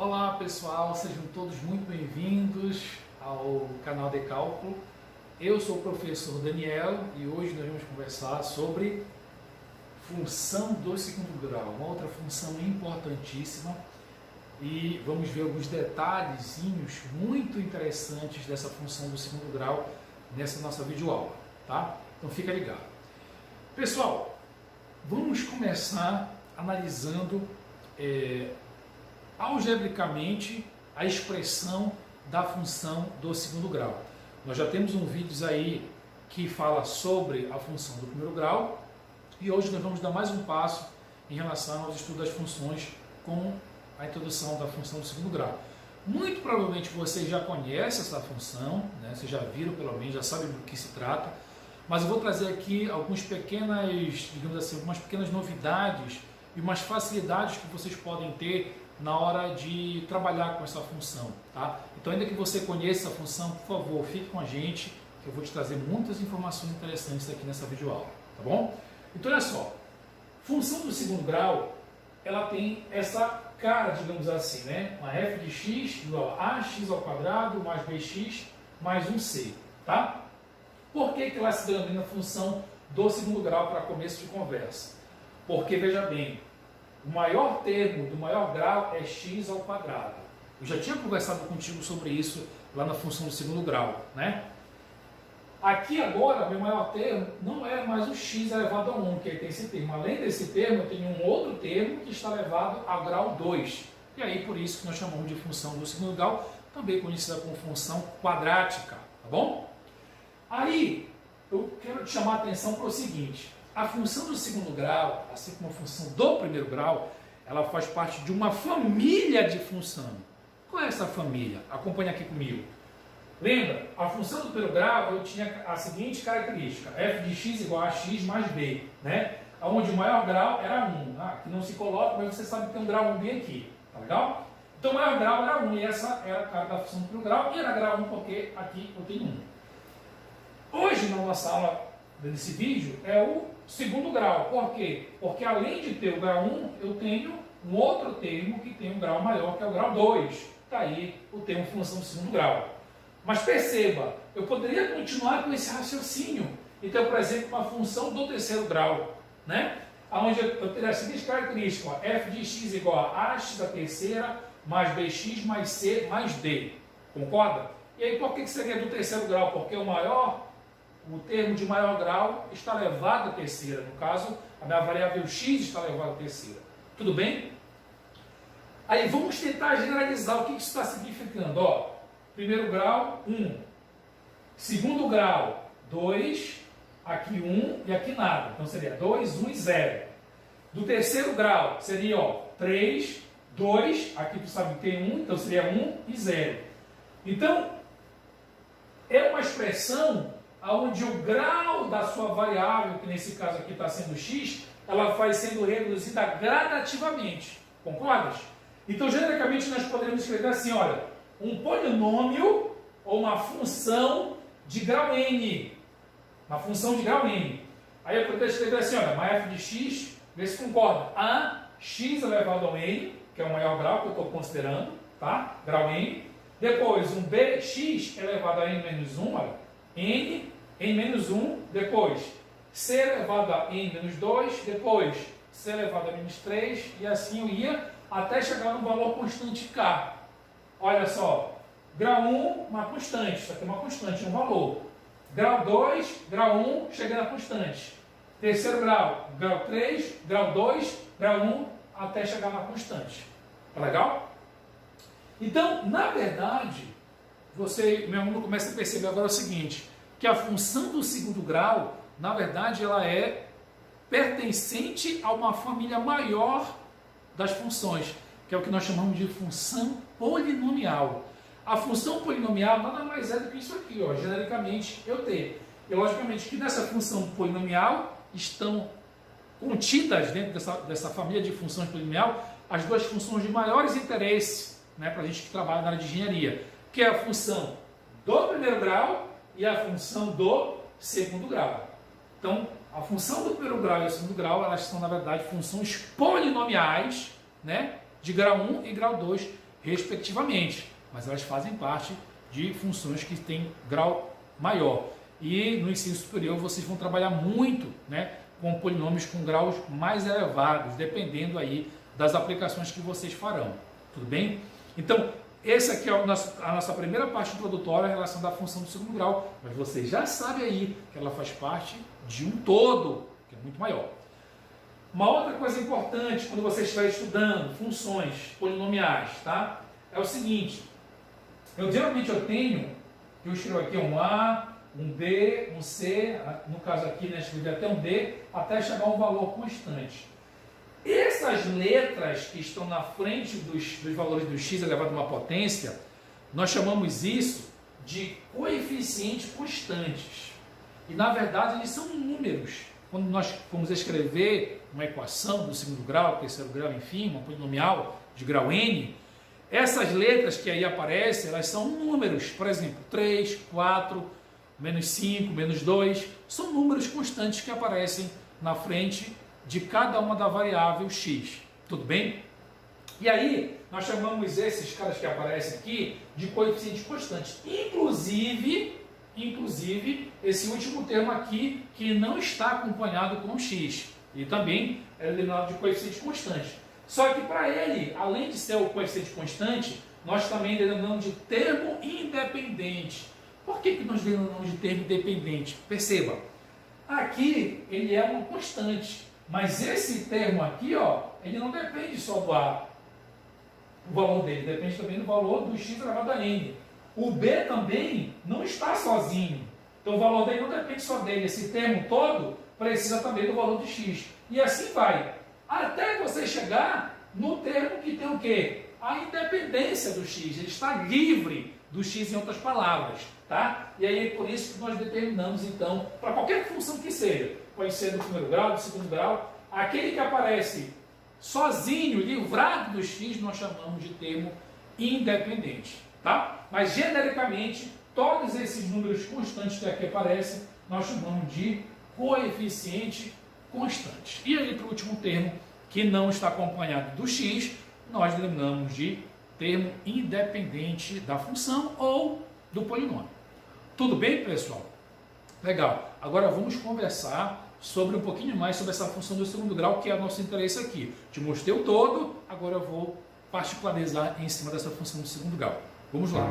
Olá pessoal, sejam todos muito bem-vindos ao canal de cálculo. Eu sou o professor Daniel e hoje nós vamos conversar sobre função do segundo grau, uma outra função importantíssima, e vamos ver alguns detalhezinhos muito interessantes dessa função do segundo grau nessa nossa videoaula, tá? Então fica ligado. Pessoal, vamos começar analisando algebricamente a expressão da função do segundo grau. Nós já temos um vídeo aí que fala sobre a função do primeiro grau e hoje nós vamos dar mais um passo em relação aos estudos das funções com a introdução da função do segundo grau. Muito provavelmente vocês já conhecem essa função, né? Vocês já viram pelo menos, já sabem do que se trata, mas eu vou trazer aqui algumas pequenas novidades e umas facilidades que vocês podem ter na hora de trabalhar com essa função, tá? Então, ainda que você conheça a função, por favor, fique com a gente, que eu vou te trazer muitas informações interessantes aqui nessa videoaula, tá bom? Então, olha só, função do segundo grau, ela tem essa cara, digamos assim, né? Uma f de x igual a ax ao quadrado mais bx mais 1c, tá? Por que ela se denomina função do segundo grau para começo de conversa? Porque, veja bem, o maior termo do maior grau é x ao quadrado. Eu já tinha conversado contigo sobre isso lá na função do segundo grau, né? Aqui agora, meu maior termo não é mais o x elevado a 1, que tem esse termo. Além desse termo, eu tenho um outro termo que está elevado ao grau 2. E aí, por isso que nós chamamos de função do segundo grau, também conhecida como função quadrática, tá bom? Aí, eu quero te chamar a atenção para o seguinte: a função do segundo grau, assim como a função do primeiro grau, ela faz parte de uma família de função. Qual é essa família? Acompanha aqui comigo. Lembra? A função do primeiro grau eu tinha a seguinte característica: f de x igual a x mais b, né? Onde o maior grau era 1. Aqui não se coloca, mas você sabe que tem um grau 1 bem aqui. Tá legal? Então o maior grau era 1 e essa era a cara da função do primeiro grau, e era grau 1 porque aqui eu tenho 1. Hoje, na nossa aula desse vídeo, é o segundo grau. Por quê? Porque além de ter o grau 1, eu tenho um outro termo que tem um grau maior, que é o grau 2. Está aí o termo função do segundo grau. Mas perceba, eu poderia continuar com esse raciocínio e ter, por exemplo, uma função do terceiro grau, né? Onde eu teria a seguinte característica: ó, f de x igual a ax da terceira mais bx mais c mais d. Concorda? E aí, por que seria do terceiro grau? Porque o termo de maior grau está elevado à terceira. No caso, a minha variável x está elevada à terceira. Tudo bem? Aí vamos tentar generalizar o que isso está significando. Ó, primeiro grau, 1. Segundo grau, 2. Aqui 1 e aqui nada. Então seria 2, 1 e 0. Do terceiro grau seria 3, 2. Aqui tu sabe que tem 1, então seria 1 e 0. Então, é uma expressão onde o grau da sua variável, que nesse caso aqui está sendo x, ela vai sendo reduzida gradativamente. Concordas? Então, genericamente, nós poderíamos escrever assim, olha, um polinômio ou uma função de grau n. Uma função de grau n. Aí eu poderia escrever assim, olha, uma f de x, vê se concorda, a x elevado ao n, que é o maior grau que eu estou considerando, tá? Grau n. Depois, um bx elevado a n menos 1, olha, n menos 1, depois c elevado a n menos 2, depois c elevado a menos 3, e assim eu ia até chegar no valor constante k. Olha só, grau 1, uma constante, isso aqui é uma constante, um valor. Grau 2, grau 1, chega na constante. Terceiro grau, grau 3, grau 2, grau 1, até chegar na constante. Tá legal? Então, na verdade, meu aluno começa a perceber agora o seguinte: que a função do segundo grau, na verdade, ela é pertencente a uma família maior das funções, que é o que nós chamamos de função polinomial. A função polinomial nada mais é do que isso aqui, ó, genericamente eu tenho. E logicamente que nessa função polinomial estão contidas dentro dessa família de funções polinomial as duas funções de maiores interesse, né, para a gente que trabalha na área de engenharia, que é a função do primeiro grau e a função do segundo grau. Então, a função do primeiro grau e o segundo grau, elas são, na verdade, funções polinomiais, né, de grau 1 e grau 2, respectivamente, mas elas fazem parte de funções que têm grau maior. E no ensino superior vocês vão trabalhar muito, né, com polinomios com graus mais elevados, dependendo aí das aplicações que vocês farão. Tudo bem? Então, essa aqui é a nossa primeira parte introdutória em relação da função do segundo grau, mas você já sabe aí que ela faz parte de um todo, que é muito maior. Uma outra coisa importante quando você estiver estudando funções polinomiais, tá? É o seguinte, geralmente eu escrevo aqui um A, um B, um C, no caso aqui, né, escrevi até um D, até chegar a um valor constante. Essas letras que estão na frente dos valores do x elevado a uma potência, nós chamamos isso de coeficientes constantes. E na verdade eles são números. Quando nós formos escrever uma equação do segundo grau, terceiro grau, enfim, uma polinomial de grau n, essas letras que aí aparecem, elas são números. Por exemplo, 3, 4, menos 5, menos 2, são números constantes que aparecem na frente de cada uma da variável x. Tudo bem? E aí, nós chamamos esses caras que aparecem aqui de coeficientes constantes. Inclusive, esse último termo aqui, que não está acompanhado com x. E também é denominado de coeficiente constante. Só que para ele, além de ser o coeficiente constante, nós também denominamos de termo independente. Por que nós denominamos de termo independente? Perceba, aqui ele é uma constante, mas esse termo aqui, ó, ele não depende só do A, o valor dele, depende também do valor do x elevado a n. O B também não está sozinho, então o valor dele não depende só dele, esse termo todo precisa também do valor de x. E assim vai, até você chegar no termo que tem o quê? A independência do x, ele está livre do x em outras palavras, tá? E aí é por isso que nós determinamos, então, para qualquer função que seja, pode ser do primeiro grau, do segundo grau, aquele que aparece sozinho, livrado do x, nós chamamos de termo independente, tá? Mas genericamente, todos esses números constantes que aqui aparecem, nós chamamos de coeficiente constante. E aí, para o último termo, que não está acompanhado do x, nós denominamos de termo independente da função ou do polinômio. Tudo bem, pessoal? Legal. Agora vamos conversar sobre um pouquinho mais sobre essa função do segundo grau, que é o nosso interesse aqui. Te mostrei o todo, agora eu vou particularizar em cima dessa função do segundo grau. Vamos lá.